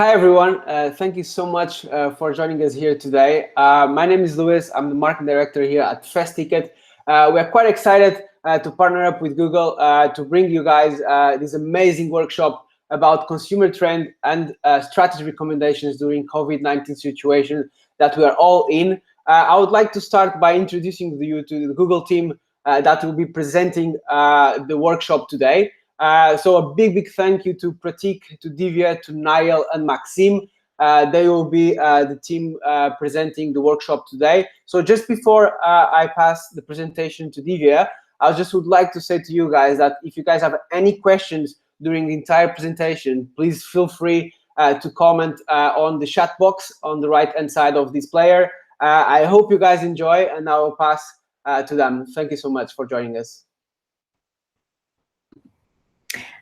Hi everyone, thank you so much for joining us here today. My name is Luis, I'm the marketing director here at Festicket. We are quite excited to partner up with Google to bring you guys this amazing workshop about consumer trend and strategy recommendations during COVID-19 situation that we are all in. I would like to start by introducing you to the Google team that will be presenting the workshop today. So a big thank you to Pratik, to Divya, to Niall and Maxime. They will be the team presenting the workshop today. So just before I pass the presentation to Divya, I just would like to say to you guys that if you guys have any questions during the entire presentation, please feel free to comment on the chat box on the right-hand side of this player. I hope you guys enjoy, and I will pass to them. Thank you so much for joining us.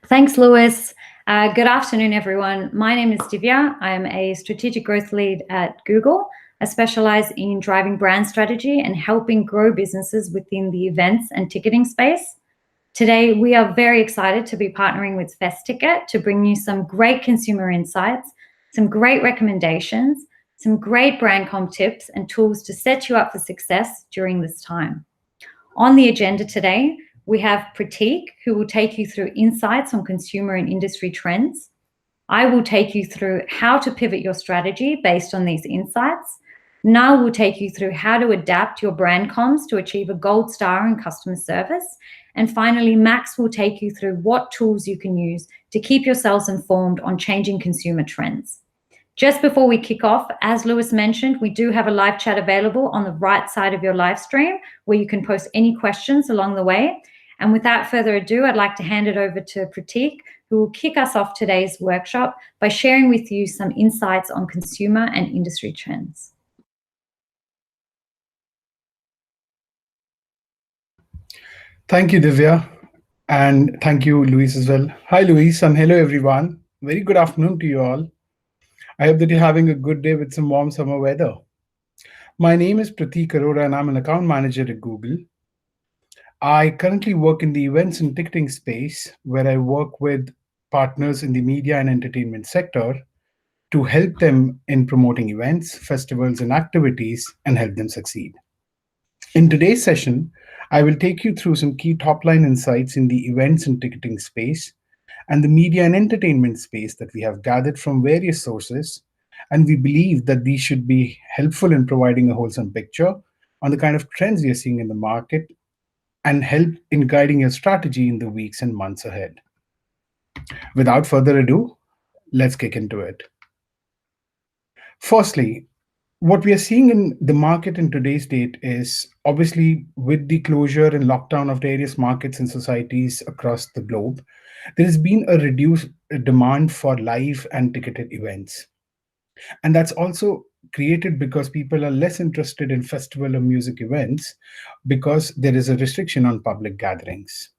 Thanks, Lewis. Good afternoon, everyone. My name is Divya. I'm a strategic growth lead at Google. I specialize in driving brand strategy and helping grow businesses within the events and ticketing space. Today, we are very excited to be partnering with Festicket to bring you some great consumer insights, some great recommendations, some great brand comp tips and tools to set you up for success during this time. On the agenda today, we have Pratik, who will take you through insights on consumer and industry trends. I will take you through how to pivot your strategy based on these insights. Niall will take you through how to adapt your brand comms to achieve a gold star in customer service. And finally, Max will take you through what tools you can use to keep yourselves informed on changing consumer trends. Just before we kick off, as Lewis mentioned, we do have a live chat available on the right side of your live stream where you can post any questions along the way. And without further ado, I'd like to hand it over to Pratik, who will kick us off today's workshop by sharing with you some insights on consumer and industry trends. Thank you, Divya. And thank you, Luis, as well. Hi, Luis, and hello, everyone. Very good afternoon to you all. I hope that you're having a good day with some warm summer weather. My name is Pratik Arora, and I'm an account manager at Google. I currently work in the events and ticketing space, where I work with partners in the media and entertainment sector to help them in promoting events, festivals, and activities and help them succeed. In today's session, I will take you through some key top-line insights in the events and ticketing space and the media and entertainment space that we have gathered from various sources, and we believe that these should be helpful in providing a wholesome picture on the kind of trends we are seeing in the market and help in guiding your strategy in the weeks and months ahead. Without further ado, let's kick into it. Firstly, what we are seeing in the market in today's date is obviously with the closure and lockdown of various markets and societies across the globe, there has been a reduced demand for live and ticketed events. And that's also created because people are less interested in festival or music events because there is a restriction on public gatherings.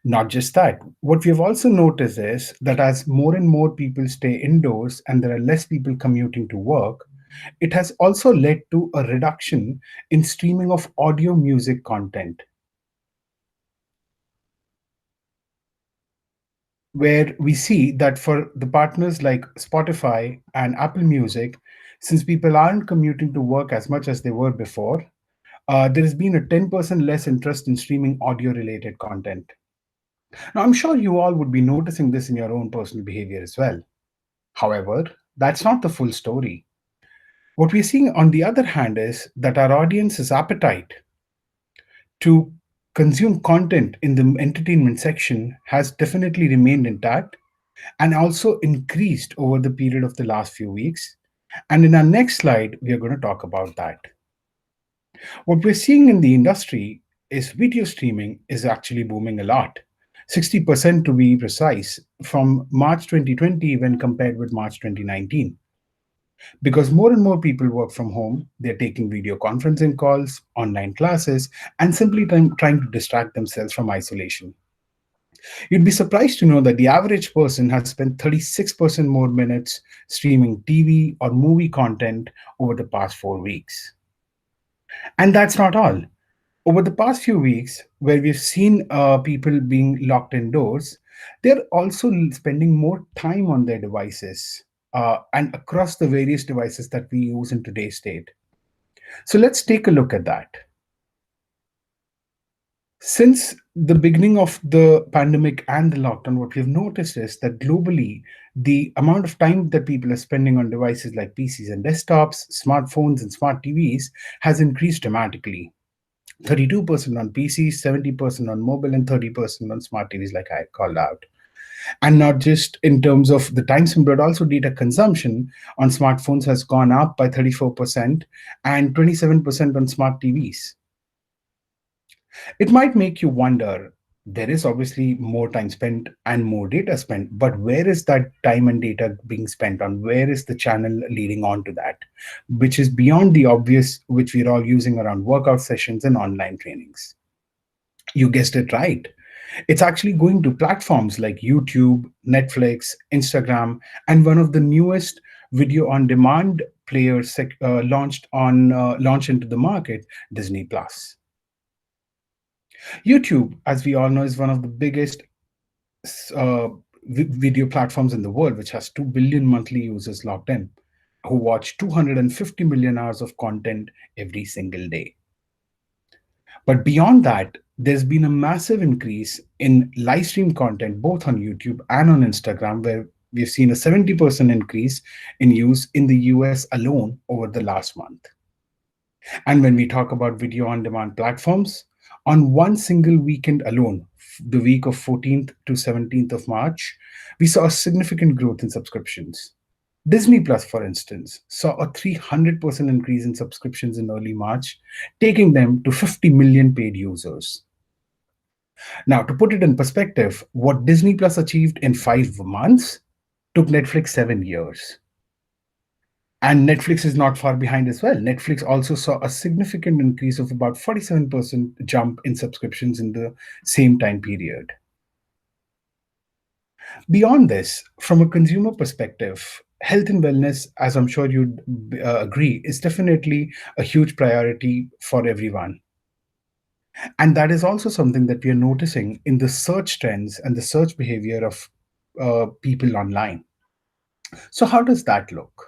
Not just that, what we have also noticed is that as more and more people stay indoors and there are less people commuting to work, it has also led to a reduction in streaming of audio music content, where we see that for the partners like Spotify and Apple Music, since people aren't commuting to work as much as they were before, there has been a 10% less interest in streaming audio related content. Now, I'm sure you all would be noticing this in your own personal behavior as well. However, that's not the full story. What we're seeing, on the other hand, is that our audience's appetite to consume content in the entertainment section has definitely remained intact and also increased over the period of the last few weeks. And in our next slide, we are going to talk about that. What we're seeing in the industry is video streaming is actually booming a lot. 60% to be precise, from March 2020 when compared with March 2019. Because more and more people work from home, they're taking video conferencing calls, online classes, and simply trying to distract themselves from isolation. You'd be surprised to know that the average person has spent 36% more minutes streaming TV or movie content over the past 4 weeks. And that's not all. Over the past few weeks, where we've seen people being locked indoors, They're also spending more time on their devices and across the various devices that we use in today's date. So let's take a look at that. Since the beginning of the pandemic and the lockdown, what we've noticed is that globally, the amount of time that people are spending on devices like PCs and desktops, smartphones, and smart TVs has increased dramatically. 32% on PCs, 70% on mobile, and 30% on smart TVs, like I called out. And not just in terms of the time spent, but also data consumption on smartphones has gone up by 34% and 27% on smart TVs. It might make you wonder, there is obviously more time spent and more data spent, but where is that time and data being spent on? Where is the channel leading on to that? Which is beyond the obvious, which we're all using around workout sessions and online trainings. You guessed it right. It's actually going to platforms like YouTube, Netflix, Instagram, and one of the newest video on demand players launched into the market, Disney Plus. YouTube, as we all know, is one of the biggest uh, video platforms in the world, which has 2 billion monthly users logged in, who watch 250 million hours of content every single day. But beyond that, there's been a massive increase in live stream content, both on YouTube and on Instagram, where we've seen a 70% increase in use in the US alone over the last month. And when we talk about video on demand platforms, on one single weekend alone, the week of 14th to 17th of March, we saw a significant growth in subscriptions. Disney Plus, for instance, saw a 300% increase in subscriptions in early March, taking them to 50 million paid users. Now, to put it in perspective, what Disney Plus achieved in 5 months took Netflix 7 years. And Netflix is not far behind as well. Netflix also saw a significant increase of about 47% jump in subscriptions in the same time period. Beyond this, from a consumer perspective, health and wellness, as I'm sure you'd agree, is definitely a huge priority for everyone. And that is also something that we are noticing in the search trends and the search behavior of people online. So, how does that look?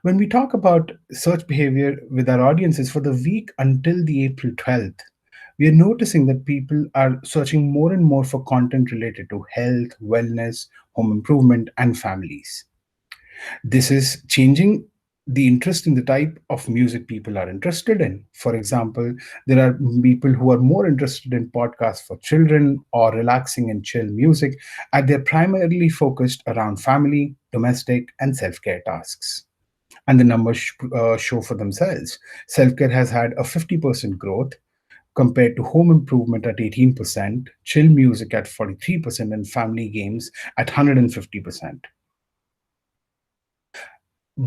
When we talk about search behavior with our audiences for the week until the April 12th, we are noticing that people are searching more and more for content related to health, wellness, home improvement, and families. This is changing the interest in the type of music people are interested in. For example, there are people who are more interested in podcasts for children or relaxing and chill music, and they're primarily focused around family, domestic, and self care tasks. And the numbers show for themselves. Self care has had a 50% growth compared to home improvement at 18%, chill music at 43%, and family games at 150%.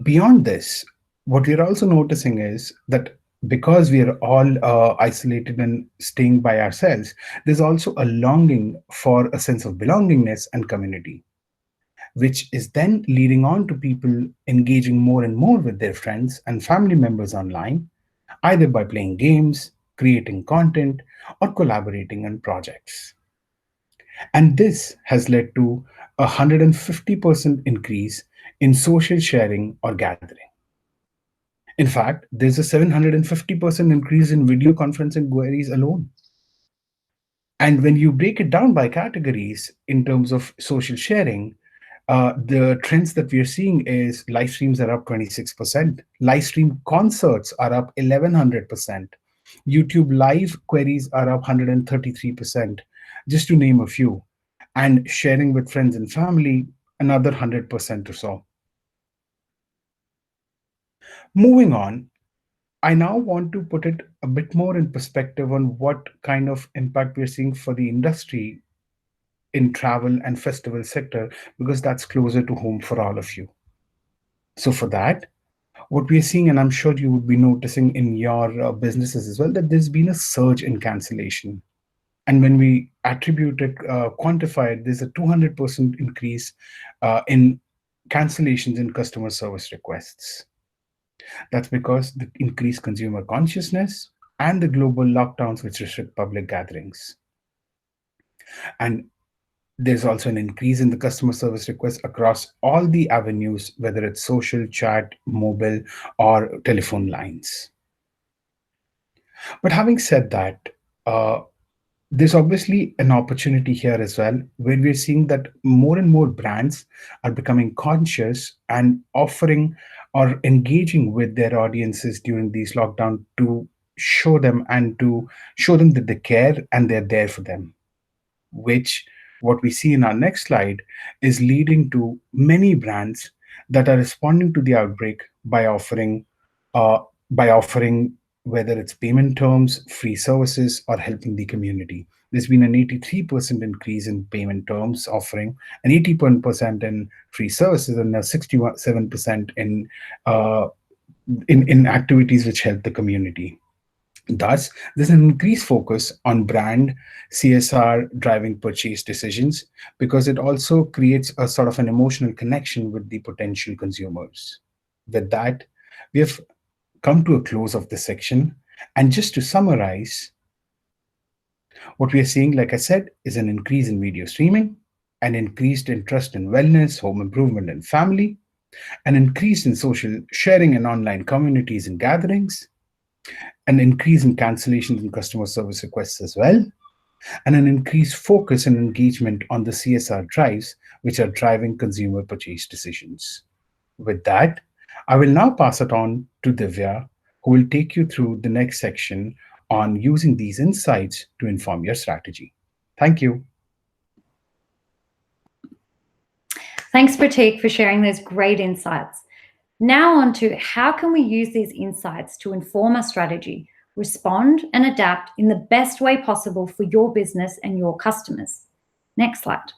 Beyond this, what we're also noticing is that because we are all isolated and staying by ourselves, there's also a longing for a sense of belongingness and community, which is then leading on to people engaging more and more with their friends and family members online, either by playing games, creating content, or collaborating on projects. And this has led to a 150% increase in social sharing or gathering. In fact, there's a 750% increase in video conferencing queries alone. And when you break it down by categories in terms of social sharing, the trends that we are seeing is live streams are up 26%, live stream concerts are up 1100%, YouTube live queries are up 133%, just to name a few, and sharing with friends and family, another 100% or so. Moving on, I now want to put it a bit more in perspective on what kind of impact we're seeing for the industry in travel and festival sector, because that's closer to home for all of you. So for that, what we're seeing, and I'm sure you would be noticing in your businesses as well, that there's been a surge in cancellation. And when we attribute it, quantify it, there's a 200% increase in cancellations in customer service requests. That's because the increased consumer consciousness and the global lockdowns which restrict public gatherings. And There's also an increase in the customer service requests across all the avenues, whether it's social, chat, mobile, or telephone lines. But having said that, uh, there's obviously an opportunity here as well, where we're seeing that more and more brands are becoming conscious and offering or engaging with their audiences during these lockdown to show them that they care and they're there for them, which what we see in our next slide is leading to many brands that are responding to the outbreak uh, by offering whether it's payment terms, free services, or helping the community. There's been an 83% increase in payment terms offering, an 81% in free services, and a 67% uh, in activities which help the community. Thus, there's an increased focus on brand CSR driving purchase decisions because it also creates a sort of an emotional connection with the potential consumers. With that, we have come to a close of this section. And just to summarize, what we are seeing, like I said, is an increase in video streaming, an increased interest in wellness, home improvement, and family, an increase in social sharing and online communities and gatherings, an increase in cancellations and customer service requests as well, and an increased focus and engagement on the CSR drives, which are driving consumer purchase decisions. With that, I will now pass it on to Divya, who will take you through the next section on using these insights to inform your strategy. Thank you. Thanks, Pratik, for sharing those great insights. Now on to how can we use these insights to inform our strategy, respond and adapt in the best way possible for your business and your customers. Next slide.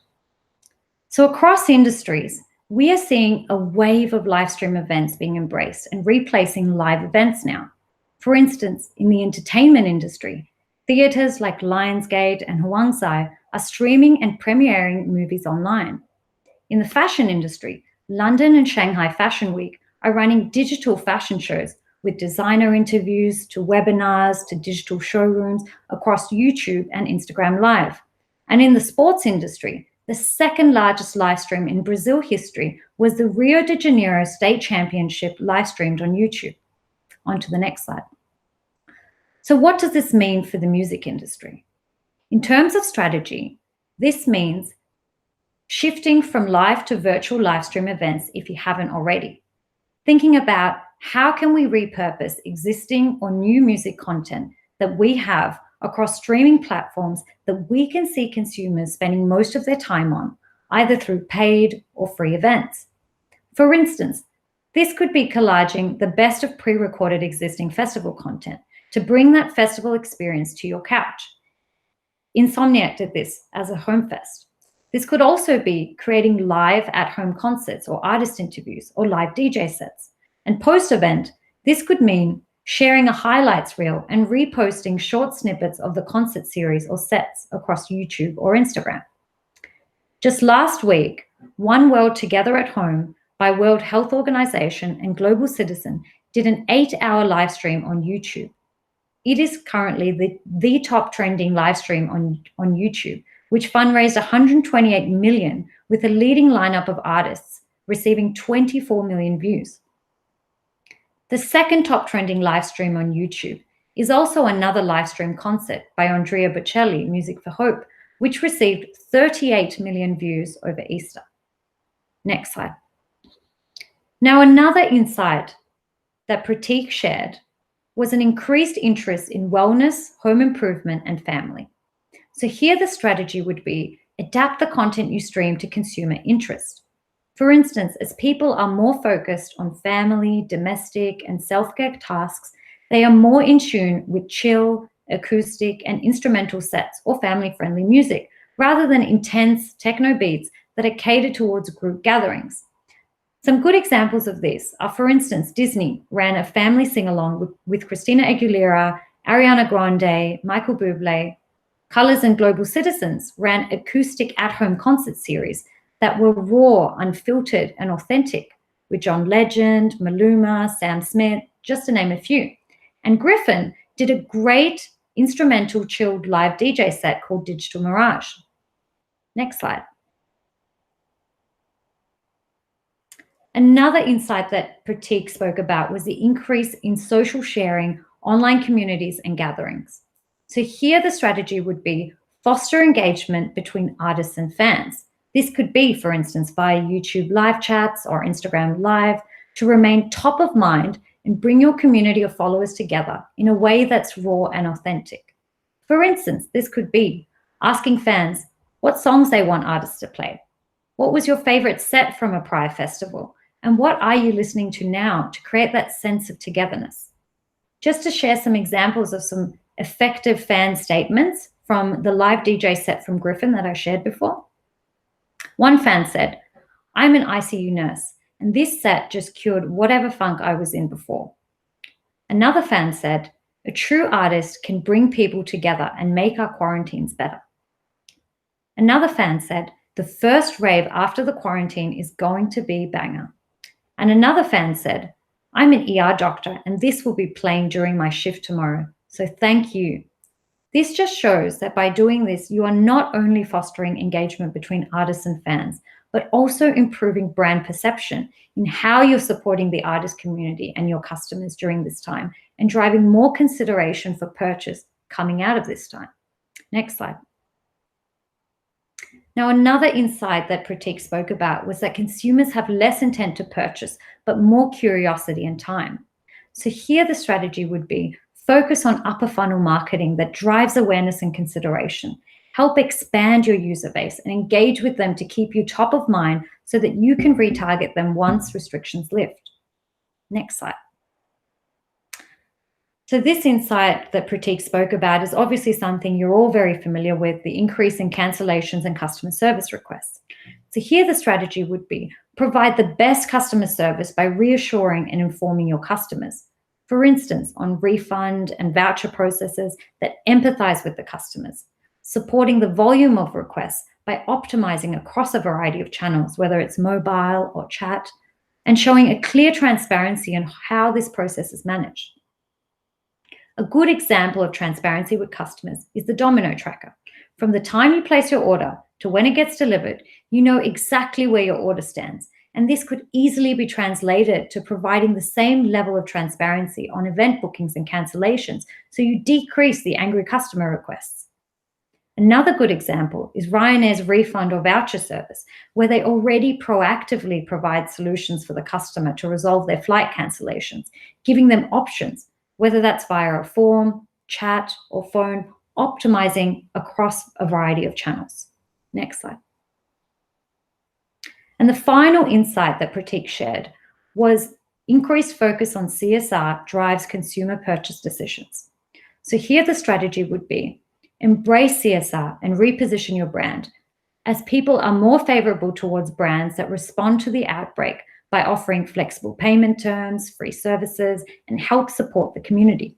So across industries, we are seeing a wave of live stream events being embraced and replacing live events now. For instance, in the entertainment industry, theatres like Lionsgate and Huangsai are streaming and premiering movies online. In the fashion industry, London and Shanghai Fashion Week are running digital fashion shows with designer interviews to webinars to digital showrooms across YouTube and Instagram Live. And in the sports industry, the second largest live stream in Brazil history was the Rio de Janeiro State Championship live streamed on YouTube. On to the next slide. So what does this mean for the music industry? In terms of strategy, this means shifting from live to virtual live stream events if you haven't already. Thinking about how can we repurpose existing or new music content that we have across streaming platforms that we can see consumers spending most of their time on, either through paid or free events. For instance, this could be collaging the best of pre-recorded existing festival content to bring that festival experience to your couch. Insomniac did this as a home fest. This could also be creating live at-home concerts or artist interviews or live DJ sets. And post-event, this could mean sharing a highlights reel and reposting short snippets of the concert series or sets across YouTube or Instagram. Just last week, One World Together at Home by World Health Organization and Global Citizen did an 8-hour live stream on YouTube. It is currently the top trending live stream on YouTube, which fundraised 128 million with a leading lineup of artists, receiving 24 million views. The second top trending live stream on YouTube is also another live stream concert by Andrea Bocelli, Music for Hope, which received 38 million views over Easter. Next slide. Now, another insight that Pratik shared was an increased interest in wellness, home improvement, and family. So here the strategy would be adapt the content you stream to consumer interest. For instance, as people are more focused on family, domestic, and self-care tasks, they are more in tune with chill, acoustic, and instrumental sets or family-friendly music, rather than intense techno beats that are catered towards group gatherings. Some good examples of this are, for instance, Disney ran a family sing-along with Christina Aguilera, Ariana Grande, Michael Bublé. Colors and Global Citizens ran acoustic at-home concert series that were raw, unfiltered, and authentic, with John Legend, Maluma, Sam Smith, just to name a few. And Griffin did a great instrumental chilled live DJ set called Digital Mirage. Next slide. Another insight that Pratik spoke about was the increase in social sharing, online communities, and gatherings. So here the strategy would be foster engagement between artists and fans. This could be, for instance, via YouTube live chats or Instagram Live to remain top of mind and bring your community of followers together in a way that's raw and authentic. For instance, this could be asking fans what songs they want artists to play. What was your favorite set from a prior festival? And what are you listening to now to create that sense of togetherness? Just to share some examples of some effective fan statements from the live DJ set from Griffin that I shared before. One fan said, "I'm an ICU nurse, and this set just cured whatever funk I was in before." Another fan said, "A true artist can bring people together and make our quarantines better." Another fan said, "The first rave after the quarantine is going to be banger." And another fan said, "I'm an ER doctor and this will be playing during my shift tomorrow, so thank you." This just shows that by doing this, you are not only fostering engagement between artists and fans, but also improving brand perception in how you're supporting the artist community and your customers during this time and driving more consideration for purchase coming out of this time. Next slide. Now, another insight that Pratik spoke about was that consumers have less intent to purchase, but more curiosity and time. So here the strategy would be focus on upper funnel marketing that drives awareness and consideration. Help expand your user base and engage with them to keep you top of mind so that you can retarget them once restrictions lift. Next slide. So this insight that Pratik spoke about is obviously something you're all very familiar with, the increase in cancellations and customer service requests. So here the strategy would be provide the best customer service by reassuring and informing your customers. For instance, on refund and voucher processes that empathize with the customers, supporting the volume of requests by optimizing across a variety of channels, whether it's mobile or chat, and showing a clear transparency on how this process is managed. A good example of transparency with customers is the domino tracker. From the time you place your order to when it gets delivered, you know exactly where your order stands. And this could easily be translated to providing the same level of transparency on event bookings and cancellations, so you decrease the angry customer requests. Another good example is Ryanair's refund or voucher service, where they already proactively provide solutions for the customer to resolve their flight cancellations, giving them options, whether that's via a form, chat, or phone, optimizing across a variety of channels. Next slide. And the final insight that Pratik shared was increased focus on CSR drives consumer purchase decisions. So here the strategy would be embrace CSR and reposition your brand, as people are more favorable towards brands that respond to the outbreak by offering flexible payment terms, free services, and help support the community.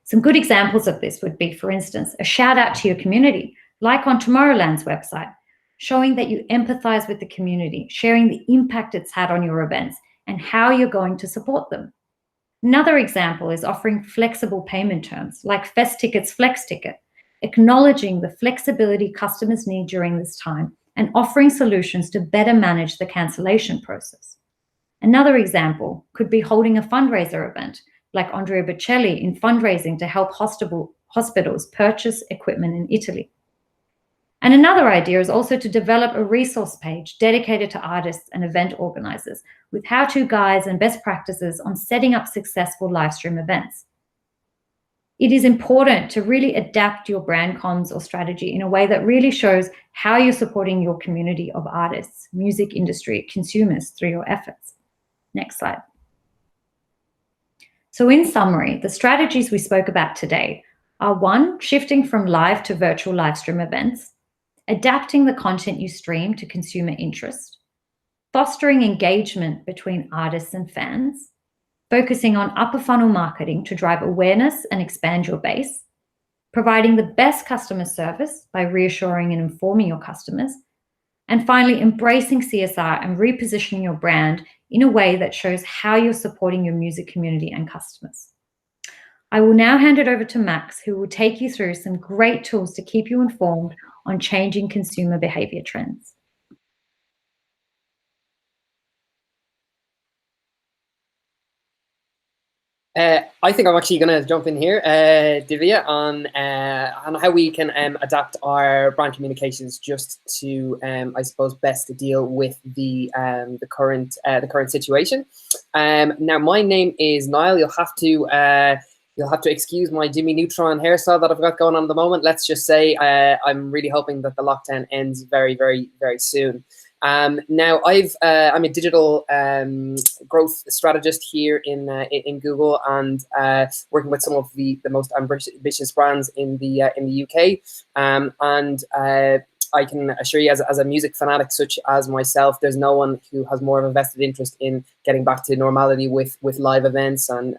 Some good examples of this would be, for instance, a shout out to your community, like on Tomorrowland's website, showing that you empathize with the community, sharing the impact it's had on your events and how you're going to support them. Another example is offering flexible payment terms, like Festicket's Flex Ticket, acknowledging the flexibility customers need during this time and offering solutions to better manage the cancellation process. Another example could be holding a fundraiser event, like Andrea Bocelli in fundraising to help hospitals purchase equipment in Italy. And another idea is also to develop a resource page dedicated to artists and event organizers with how-to guides and best practices on setting up successful live stream events. It is important to really adapt your brand comms or strategy in a way that really shows how you're supporting your community of artists, music industry, consumers through your efforts. Next slide. So in summary, the strategies we spoke about today are: 1, shifting from live to virtual live stream events, adapting the content you stream to consumer interest, fostering engagement between artists and fans, focusing on upper funnel marketing to drive awareness and expand your base, providing the best customer service by reassuring and informing your customers, and finally, embracing CSR and repositioning your brand in a way that shows how you're supporting your music community and customers. I will now hand it over to Max, who will take you through some great tools to keep you informed on changing consumer behavior trends. I think I'm actually going to jump in here, Divya, on how we can adapt our brand communications just to, I suppose, best to deal with the current situation. Now, my name is Niall. You'll have to excuse my Jimmy Neutron hairstyle that I've got going on at the moment. Let's just say I'm really hoping that the lockdown ends very, very, very soon. Now, I'm a digital growth strategist here in Google, and working with some of the most ambitious brands in the UK. I can assure you, as a music fanatic such as myself, there's no one who has more of a vested interest in getting back to normality with live events and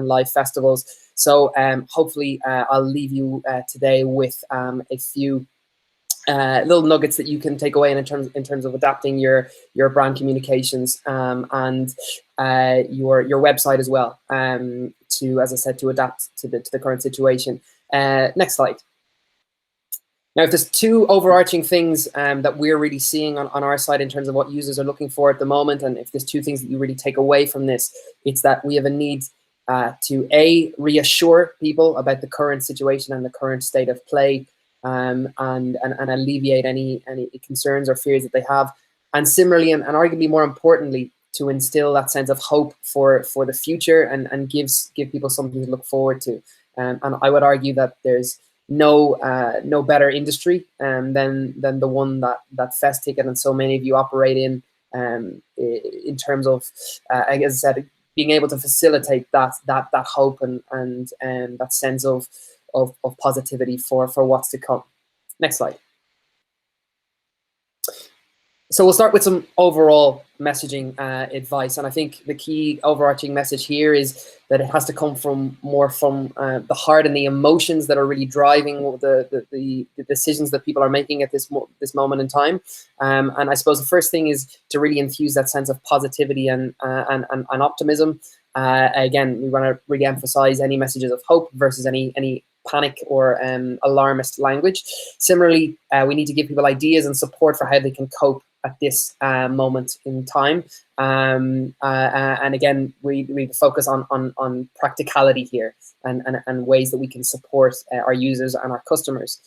live festivals. So hopefully I'll leave you today with a few little nuggets that you can take away in terms of adapting your brand communications and your website as well, to, as I said, to adapt to the current situation. Next slide. Now, if there's two overarching things that we're really seeing on our side in terms of what users are looking for at the moment, and if there's two things that you really take away from this, it's that we have a need to reassure people about the current situation and the current state of play, and alleviate any concerns or fears that they have, and similarly and arguably more importantly, to instill that sense of hope for the future and give people something to look forward to. And I would argue that there's no better industry than the one that Festicket and so many of you operate in terms of, as I said, being able to facilitate that hope and that sense of positivity for what's to come. Next slide. So we'll start with some overall messaging advice, and I think the key overarching message here is that it has to come from the heart and the emotions that are really driving the decisions that people are making at this moment in time. And I suppose the first thing is to really infuse that sense of positivity and optimism. Again, we want to really emphasize any messages of hope versus any panic or alarmist language. Similarly, we need to give people ideas and support for how they can cope at this moment in time. And again, we focus on practicality here and ways that we can support our users and our customers.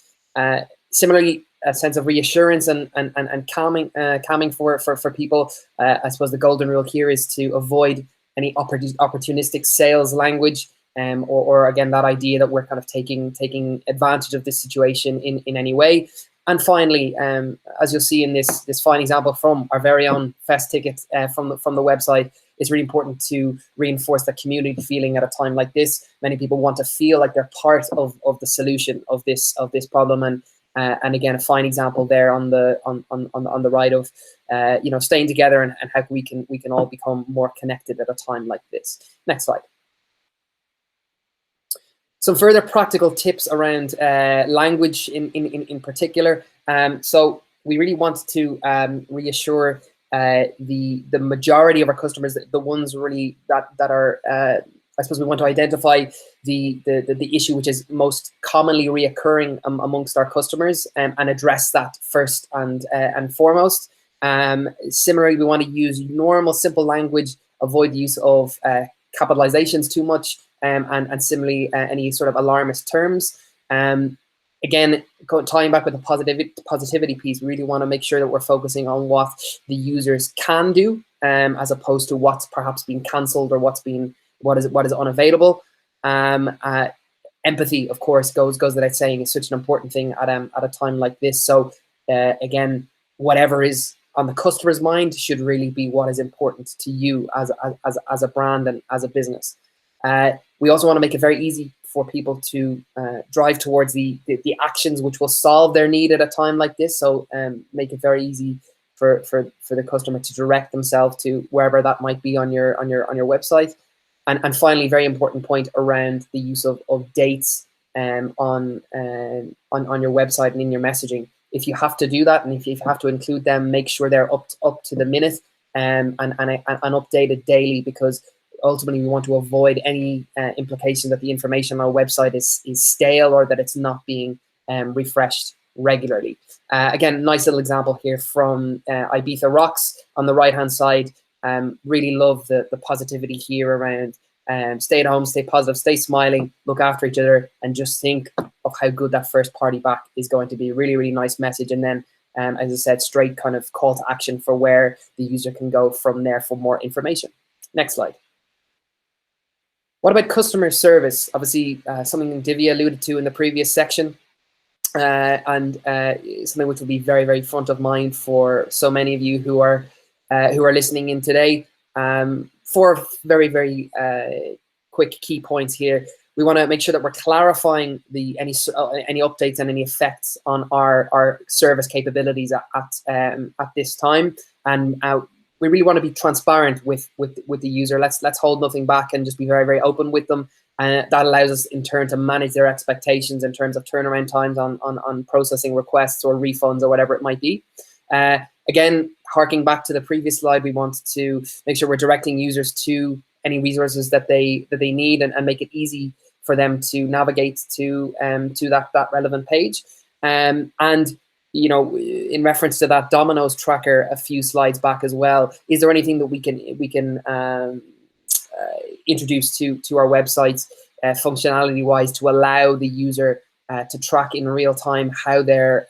Similarly, a sense of reassurance and calming for people. I suppose the golden rule here is to avoid any opportunistic sales language, or again, that idea that we're kind of taking advantage of this situation in any way. And finally, as you'll see in this fine example from our very own Festicket from the website, it's really important to reinforce that community feeling at a time like this. Many people want to feel like they're part of the solution of this problem, and again, a fine example there on the right of staying together and how we can all become more connected at a time like this. Next slide. Some further practical tips around language in particular. So we really want to reassure the majority of our customers, the ones really that are, I suppose we want to identify the issue which is most commonly reoccurring amongst our customers, and address that first and foremost. Similarly, we want to use normal, simple language, avoid the use of capitalizations too much, and similarly any sort of alarmist terms. Again, tying back with the positivity piece, we really want to make sure that we're focusing on what the users can do, as opposed to what's perhaps being cancelled or what is unavailable. Empathy, of course, goes without saying, is such an important thing at a time like this. So again, whatever is on the customer's mind should really be what is important to you as a brand and as a business. We also want to make it very easy for people to drive towards the actions which will solve their need at a time like this. So make it very easy for the customer to direct themselves to wherever that might be on your website. And finally, very important point around the use of dates on your website and in your messaging. If you have to do that, and if you have to include them, make sure they're up to the minute and updated daily, because ultimately we want to avoid any implication that the information on our website is stale or that it's not being refreshed regularly. Again, nice little example here from Ibiza Rocks on the right hand side. Really love the positivity here around Stay at home, stay positive, stay smiling, look after each other, and just think of how good that first party back is going to be. Really, really nice message. And then, as I said, straight kind of call to action for where the user can go from there for more information. Next slide. What about customer service? Obviously, something Divya alluded to in the previous section, and something which will be very, very front of mind for so many of you who are listening in today. Four very, very quick key points here. We want to make sure that we're clarifying any updates and any effects on our service capabilities at this time, and we really want to be transparent with the user. Let's hold nothing back and just be very, very open with them. And that allows us in turn to manage their expectations in terms of turnaround times on processing requests or refunds or whatever it might be. Again, harking back to the previous slide, we want to make sure we're directing users to any resources that they need and make it easy for them to navigate to that relevant page. And you know, in reference to that Domino's tracker a few slides back as well, is there anything that we can introduce to our websites functionality-wise to allow the user to track in real time how their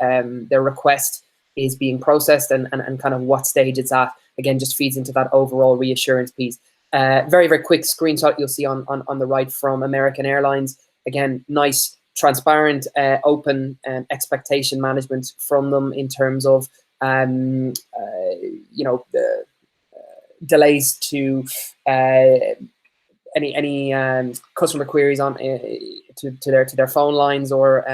request is being processed and kind of what stage it's at? Again, just feeds into that overall reassurance piece. Very, very quick screenshot you'll see on the right from American Airlines. Again, nice, transparent, open expectation management from them in terms of you know, the delays to any customer queries on to their phone lines or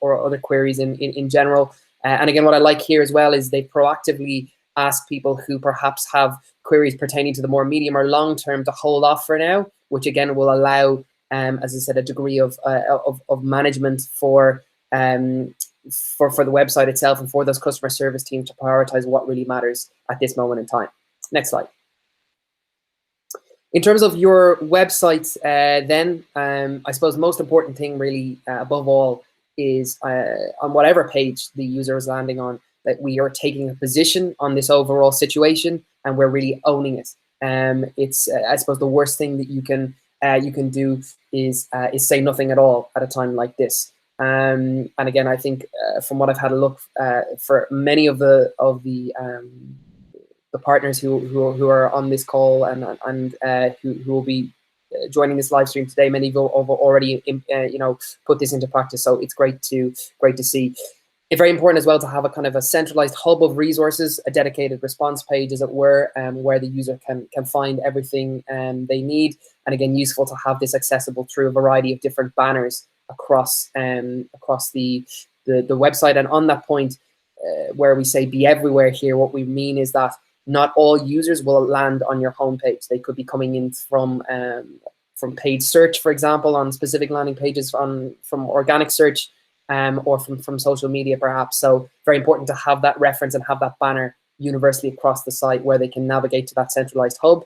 other queries in general. And again, what I like here as well is they proactively ask people who perhaps have queries pertaining to the more medium or long term to hold off for now, which again will allow, as I said, a degree of management for the website itself and for those customer service teams to prioritize what really matters at this moment in time. Next slide. In terms of your website, then I suppose most important thing really above all is on whatever page the user is landing on, that we are taking a position on this overall situation and we're really owning it. It's I suppose the worst thing that you can do is say nothing at all at a time like this. And again, I think from what I've had a look for many of the partners who are on this call and who will be joining this live stream today, many have already you know, put this into practice. So it's great to see. It's very important as well to have a kind of a centralized hub of resources, a dedicated response page, as it were, where the user can find everything they need. And again, useful to have this accessible through a variety of different banners across the website. And on that point, where we say be everywhere here, what we mean is that not all users will land on your homepage. They could be coming in from paid search, for example, on specific landing pages from organic search, or from social media perhaps. So very important to have that reference and have that banner universally across the site where they can navigate to that centralized hub.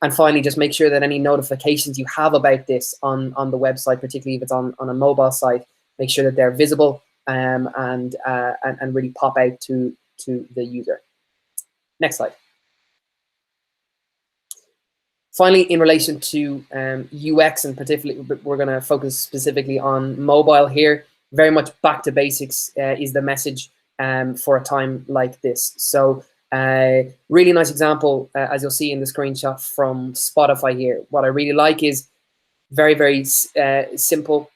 And finally, just make sure that any notifications you have about this on the website, particularly if it's on a mobile site, make sure that they're visible and really pop out to the user. Next slide. Finally, in relation to UX, and particularly we're going to focus specifically on mobile here. Very much back to basics is the message for a time like this. So really nice example, as you'll see in the screenshot from Spotify here. What I really like is very, very simple.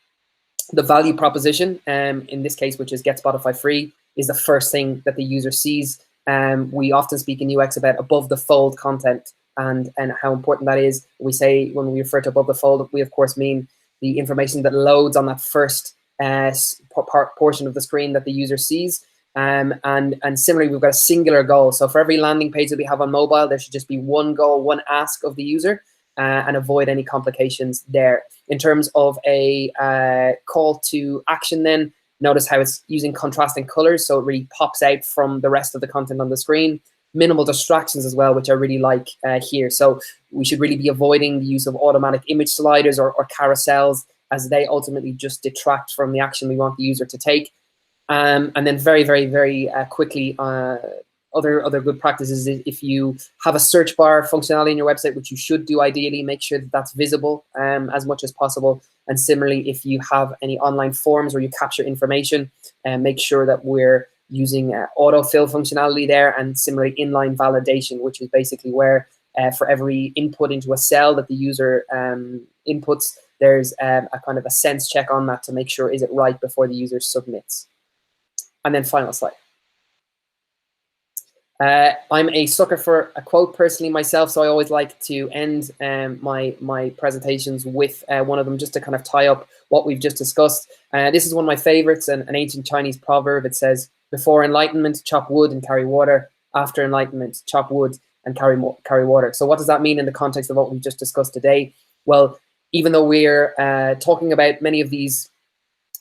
The value proposition, in this case, which is get Spotify free, is the first thing that the user sees. We often speak in UX about above the fold content and how important that is. We say when we refer to above the fold, we of course mean the information that loads on that first portion of the screen that the user sees. And similarly, we've got a singular goal. So for every landing page that we have on mobile, there should just be one goal, one ask of the user, and avoid any complications there. In terms of a call to action then, notice how it's using contrasting colors, so it really pops out from the rest of the content on the screen. Minimal distractions as well, which I really like here. So we should really be avoiding the use of automatic image sliders or carousels, as they ultimately just detract from the action we want the user to take. And then very, very, very quickly, other good practices is if you have a search bar functionality in your website, which you should do ideally, make sure that that's visible as much as possible. And similarly, if you have any online forms where you capture information, make sure that we're using autofill functionality there, and similarly inline validation, which is basically where for every input into a cell that the user inputs, there's a kind of a sense check on that to make sure is it right before the user submits. And then final slide. I'm a sucker for a quote personally myself, so I always like to end my presentations with one of them, just to kind of tie up what we've just discussed. This is one of my favorites, an ancient Chinese proverb. It says, "Before enlightenment, chop wood and carry water. After enlightenment, chop wood and carry water." So what does that mean in the context of what we've just discussed today? Well, even though we're talking about many of these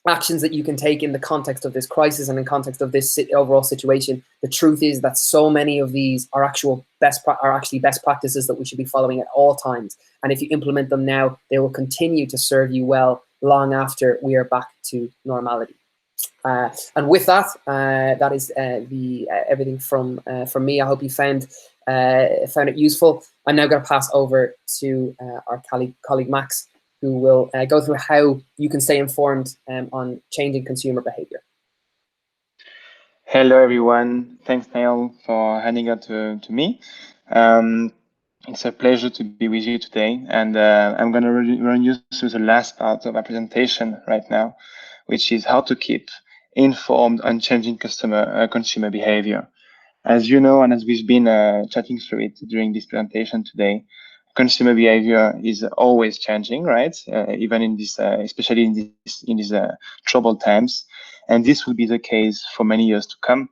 actions that you can take in the context of this crisis and in context of this overall situation, the truth is that so many of these are actually best practices that we should be following at all times. And if you implement them now, they will continue to serve you well long after we are back to normality. And with that, that is everything from me. I hope you found it useful. I'm now going to pass over to our colleague Max, who will go through how you can stay informed on changing consumer behavior. Hello, everyone. Thanks, Neil, for handing it to me. It's a pleasure to be with you today. And I'm going to run you through the last part of our presentation right now, which is how to keep informed on changing consumer behavior. As you know, and as we've been chatting through it during this presentation today, consumer behavior is always changing, right? Even in this, especially in these troubled times, and this will be the case for many years to come.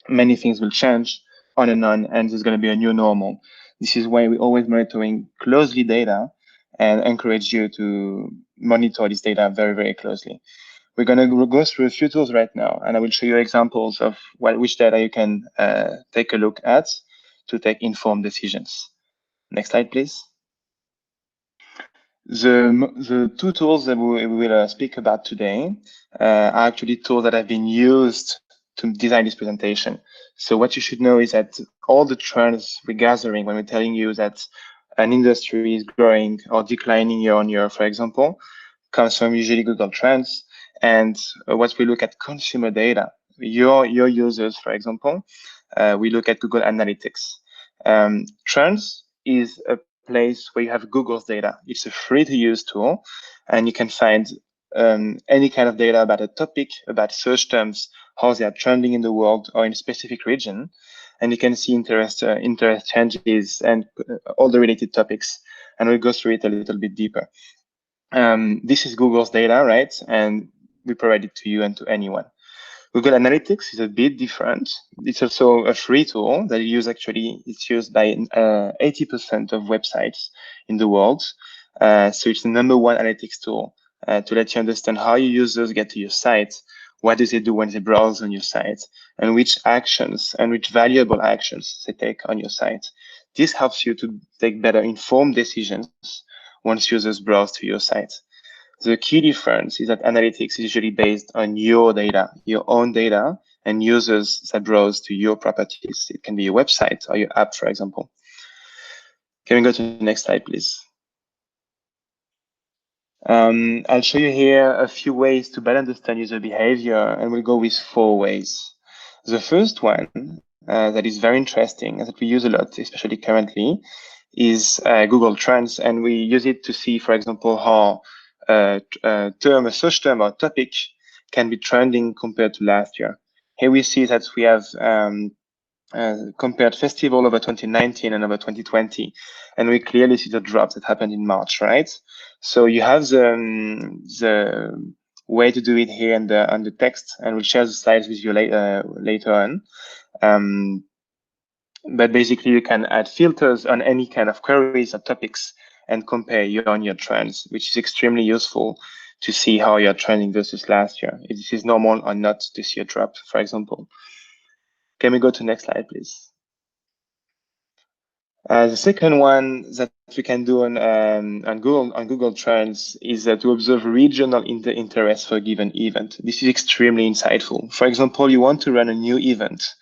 Many things will change on, and there's going to be a new normal. This is why we're always monitoring closely data, and encourage you to monitor this data very, very closely. We're going to go through a few tools right now, and I will show you examples of which data you can take a look at to take informed decisions. Next slide, please. The two tools that we will speak about today are actually tools that have been used to design this presentation. So what you should know is that all the trends we're gathering when we're telling you that an industry is growing or declining year on year, for example, comes from usually Google Trends. And what we look at consumer data, your users, for example, we look at Google Analytics. Trends is a place where you have Google's data. It's a free-to-use tool, and you can find any kind of data about a topic, about search terms, how they are trending in the world or in a specific region, and you can see interest changes and all the related topics. And we'll go through it a little bit deeper. This is Google's data, right? And we provide it to you and to anyone. Google Analytics is a bit different. It's also a free tool that it's used by 80% of websites in the world. So it's the #1 analytics tool to let you understand how your users get to your site, what do they do when they browse on your site, and which actions and which valuable actions they take on your site. This helps you to take better informed decisions once users browse to your site. The key difference is that analytics is usually based on your data, your own data, and users that browse to your properties. It can be your website or your app, for example. Can we go to the next slide, please? I'll show you here a few ways to better understand user behavior, and we'll go with 4 ways. The first one that is very interesting and that we use a lot, especially currently, is Google Trends, and we use it to see, for example, how a search term or topic can be trending compared to last year. Here we see that we have compared festival over 2019 and over 2020, and we clearly see the drop that happened in March, right? So you have the way to do it here on the text, and we'll share the slides with you later on. But basically, you can add filters on any kind of queries or topics and compare year-on-year trends, which is extremely useful to see how you're trending versus last year, if this is normal or not to see a drop, for example. Can we go to the next slide, please? The second one that we can do on Google Trends is to observe regional interest for a given event. This is extremely insightful. For example, you want to run a new event.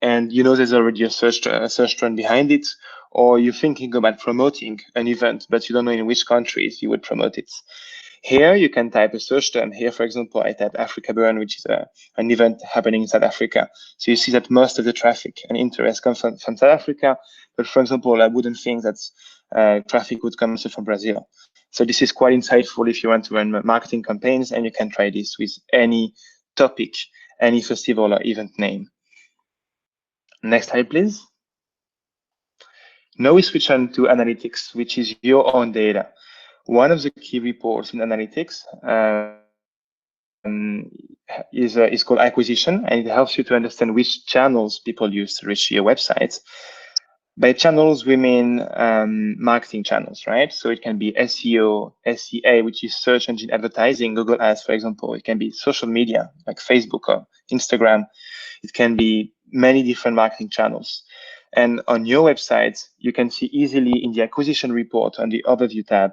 and you know there's already a search term behind it, or you're thinking about promoting an event, but you don't know in which countries you would promote it. Here, you can type a search term. Here, for example, I type Africa Burn, which is an event happening in South Africa. So you see that most of the traffic and interest comes from South Africa. But for example, I wouldn't think that traffic would come from Brazil. So this is quite insightful if you want to run marketing campaigns, and you can try this with any topic, any festival or event name. Next slide, please. Now we switch on to analytics, which is your own data. One of the key reports in analytics is called acquisition, and it helps you to understand which channels people use to reach your website. By channels, we mean marketing channels, right? So it can be SEO, SEA, which is search engine advertising, Google Ads, for example. It can be social media like Facebook or Instagram. It can be many different marketing channels. And on your website, you can see easily in the acquisition report on the overview tab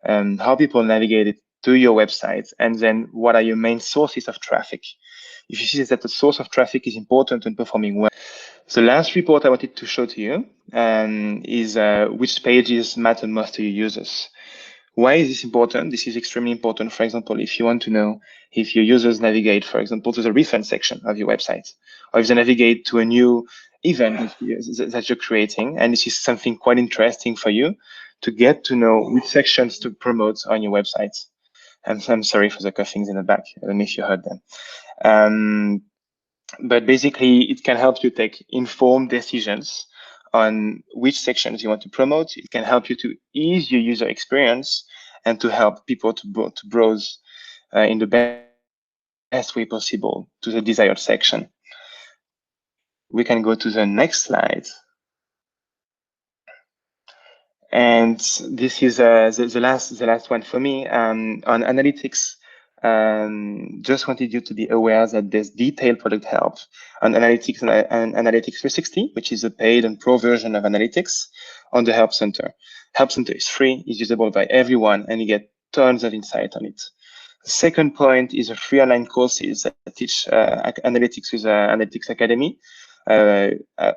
how people navigated to your website, and then what are your main sources of traffic. If you see that the source of traffic is important when performing well. The last report I wanted to show to you is which pages matter most to your users. Why is this important? This is extremely important. For example, if you want to know if your users navigate, for example, to the reference section of your website, or if they navigate to a new event that you're creating, and this is something quite interesting for you to get to know which sections to promote on your website. I'm sorry for the coughings in the back. I don't know if you heard them. But basically, it can help you take informed decisions on which sections you want to promote. It can help you to ease your user experience and to help people to browse in the best way possible to the desired section. We can go to the next slide. And this is the last one for me on analytics. Just wanted you to be aware that there's detailed product help on analytics and Analytics 360, which is a paid and pro version of analytics on the Help Center. Help Center is free, is usable by everyone, and you get tons of insight on it. The second point is a free online courses that teach analytics with Analytics Academy.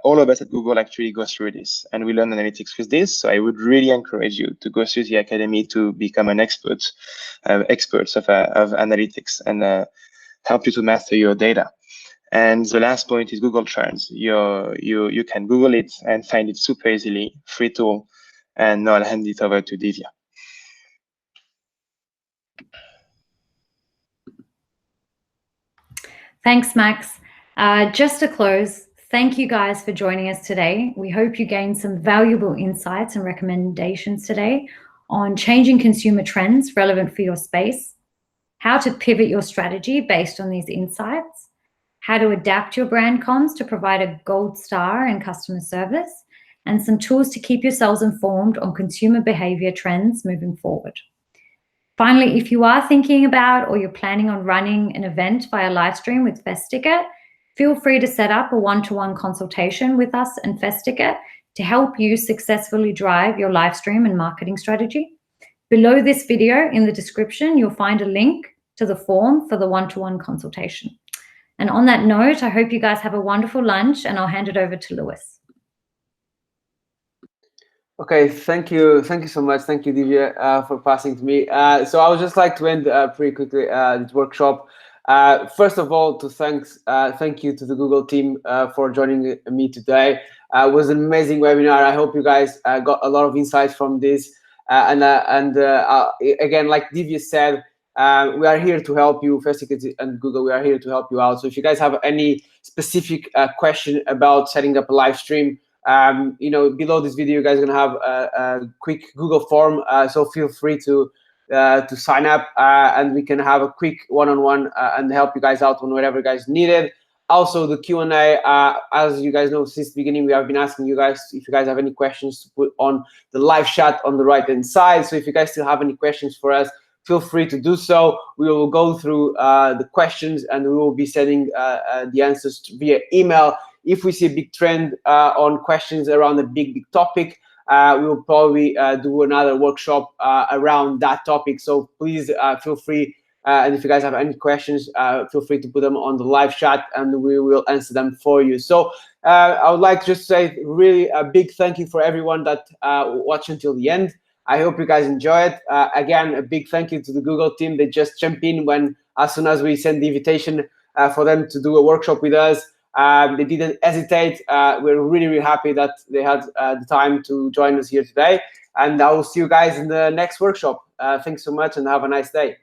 All of us at Google actually go through this, and we learn analytics with this. So I would really encourage you to go through the academy to become an experts of analytics and help you to master your data. And the last point is Google Trends. You can Google it and find it super easily, free tool. And now I'll hand it over to Divya. Thanks, Max. Just to close, thank you guys for joining us today. We hope you gained some valuable insights and recommendations today on changing consumer trends relevant for your space, how to pivot your strategy based on these insights, how to adapt your brand comms to provide a gold star in customer service, and some tools to keep yourselves informed on consumer behavior trends moving forward. Finally, if you are thinking about or you're planning on running an event via live stream with Festicket, feel free to set up a one-to-one consultation with us and Festicket to help you successfully drive your live stream and marketing strategy. Below this video in the description, you'll find a link to the form for the one-to-one consultation. And on that note, I hope you guys have a wonderful lunch, and I'll hand it over to Lewis. Okay, thank you so much. Thank you, Divya, for passing to me. So I would just like to end pretty quickly this workshop. First of all, thank you to the Google team for joining me today. It was an amazing webinar. I hope you guys got a lot of insights from this. Again, like Divya said, we are here to help you, Festicket and Google. We are here to help you out. So if you guys have any specific question about setting up a live stream, below this video, you guys are gonna have a quick Google form. So feel free to sign up, and we can have a quick one-on-one and help you guys out on whatever you guys needed. Also, the Q&A, as you guys know, since the beginning, we have been asking you guys if you guys have any questions to put on the live chat on the right-hand side. So if you guys still have any questions for us, feel free to do so. We will go through the questions, and we will be sending the answers via email. If we see a big trend on questions around a big topic, we will probably do another workshop around that topic. So please feel free And if you guys have any questions, feel free to put them on the live chat and we will answer them for you. So I would like to just say really a big thank you for everyone that watched until the end. I hope you guys enjoy it. Again, a big thank you to the Google team. They just jump in as soon as we send the invitation for them to do a workshop with us. They didn't hesitate. We're really, really happy that they had the time to join us here today. And I will see you guys in the next workshop. Thanks so much and have a nice day.